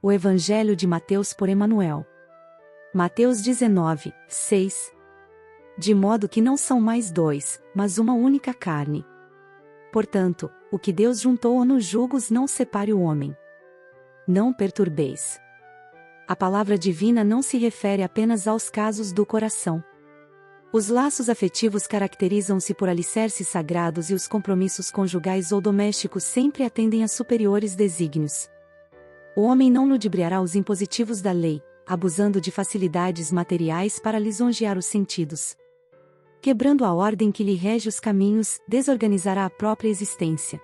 O Evangelho de Mateus por Emanuel. Mateus 19, 6. De modo que não são mais dois, mas uma única carne. Portanto, o que Deus juntou nos julgos não separe o homem. Não perturbeis. A palavra divina não se refere apenas aos casos do coração. Os laços afetivos caracterizam-se por alicerces sagrados e os compromissos conjugais ou domésticos sempre atendem a superiores desígnios. O homem não ludibriará os impositivos da lei, abusando de facilidades materiais para lisonjear os sentidos. Quebrando a ordem que lhe rege os caminhos, desorganizará a própria existência.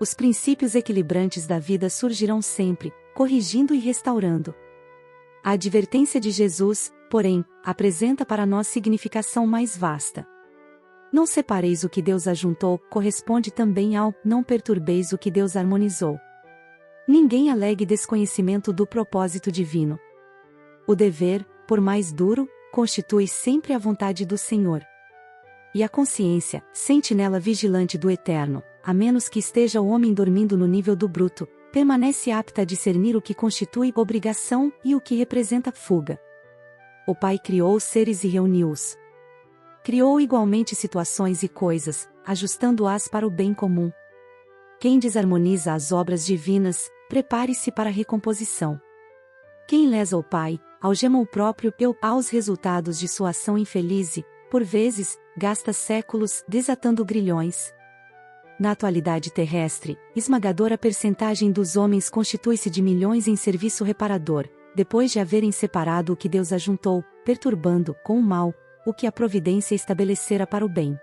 Os princípios equilibrantes da vida surgirão sempre, corrigindo e restaurando. A advertência de Jesus, porém, apresenta para nós significação mais vasta. Não separeis o que Deus ajuntou, corresponde também ao não perturbeis o que Deus harmonizou. Ninguém alegue desconhecimento do propósito divino. O dever, por mais duro, constitui sempre a vontade do Senhor. E a consciência, sentinela vigilante do Eterno, a menos que esteja o homem dormindo no nível do bruto, permanece apta a discernir o que constitui obrigação e o que representa fuga. O Pai criou os seres e reuniu-os. Criou igualmente situações e coisas, ajustando-as para o bem comum. Quem desarmoniza as obras divinas, prepare-se para a recomposição. Quem lesa o Pai, algema o próprio eu aos resultados de sua ação infeliz e, por vezes, gasta séculos desatando grilhões. Na atualidade terrestre, esmagadora percentagem dos homens constitui-se de milhões em serviço reparador, depois de haverem separado o que Deus ajuntou, perturbando, com o mal, o que a providência estabelecera para o bem.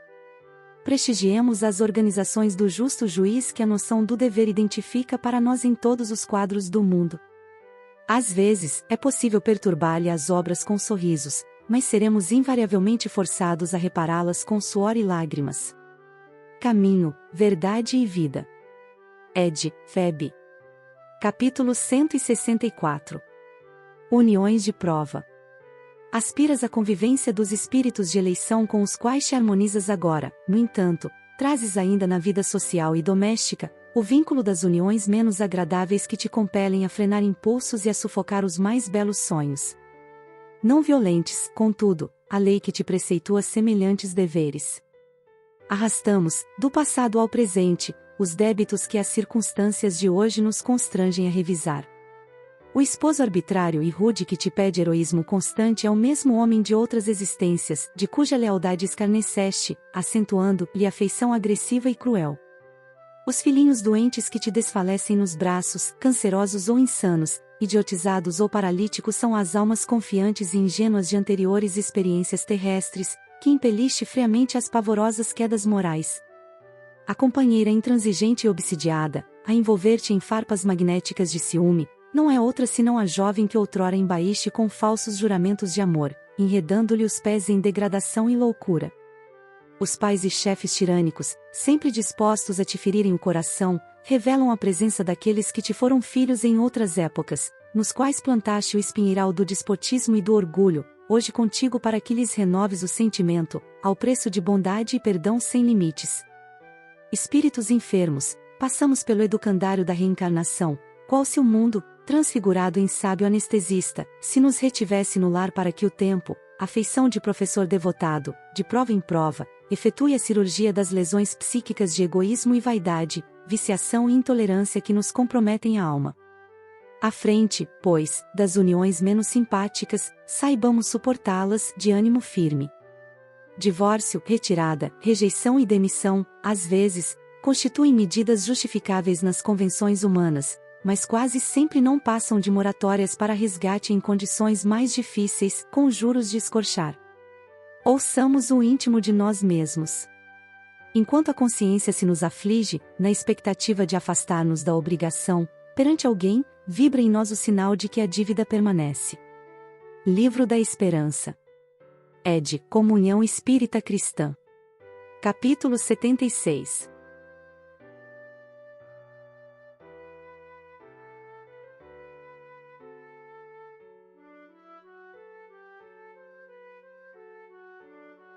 Prestigiemos as organizações do justo juiz que a noção do dever identifica para nós em todos os quadros do mundo. Às vezes, é possível perturbar-lhe as obras com sorrisos, mas seremos invariavelmente forçados a repará-las com suor e lágrimas. Caminho, Verdade e Vida. Ed. Feb. Capítulo 164. Uniões de prova. Aspiras à convivência dos espíritos de eleição com os quais te harmonizas agora, no entanto, trazes ainda na vida social e doméstica, o vínculo das uniões menos agradáveis que te compelem a frenar impulsos e a sufocar os mais belos sonhos. Não violentes, contudo, a lei que te preceitua semelhantes deveres. Arrastamos, do passado ao presente, os débitos que as circunstâncias de hoje nos constrangem a revisar. O esposo arbitrário e rude que te pede heroísmo constante é o mesmo homem de outras existências, de cuja lealdade escarneceste, acentuando-lhe afeição agressiva e cruel. Os filhinhos doentes que te desfalecem nos braços, cancerosos ou insanos, idiotizados ou paralíticos são as almas confiantes e ingênuas de anteriores experiências terrestres, que impeliste friamente às pavorosas quedas morais. A companheira intransigente e obsidiada, a envolver-te em farpas magnéticas de ciúme, não é outra senão a jovem que outrora embaíste com falsos juramentos de amor, enredando-lhe os pés em degradação e loucura. Os pais e chefes tirânicos, sempre dispostos a te ferirem o coração, revelam a presença daqueles que te foram filhos em outras épocas, nos quais plantaste o espinheiral do despotismo e do orgulho, hoje contigo para que lhes renoves o sentimento, ao preço de bondade e perdão sem limites. Espíritos enfermos, passamos pelo educandário da reencarnação, qual se o mundo, transfigurado em sábio anestesista, se nos retivesse no lar para que o tempo, a feição de professor devotado, de prova em prova, efetue a cirurgia das lesões psíquicas de egoísmo e vaidade, viciação e intolerância que nos comprometem a alma. À frente, pois, das uniões menos simpáticas, saibamos suportá-las de ânimo firme. Divórcio, retirada, rejeição e demissão, às vezes, constituem medidas justificáveis nas convenções humanas, mas quase sempre não passam de moratórias para resgate em condições mais difíceis, com juros de escorchar. Ouçamos o íntimo de nós mesmos. Enquanto a consciência se nos aflige, na expectativa de afastar-nos da obrigação, perante alguém, vibra em nós o sinal de que a dívida permanece. Livro da Esperança. Ed. Comunhão Espírita Cristã. Capítulo 76.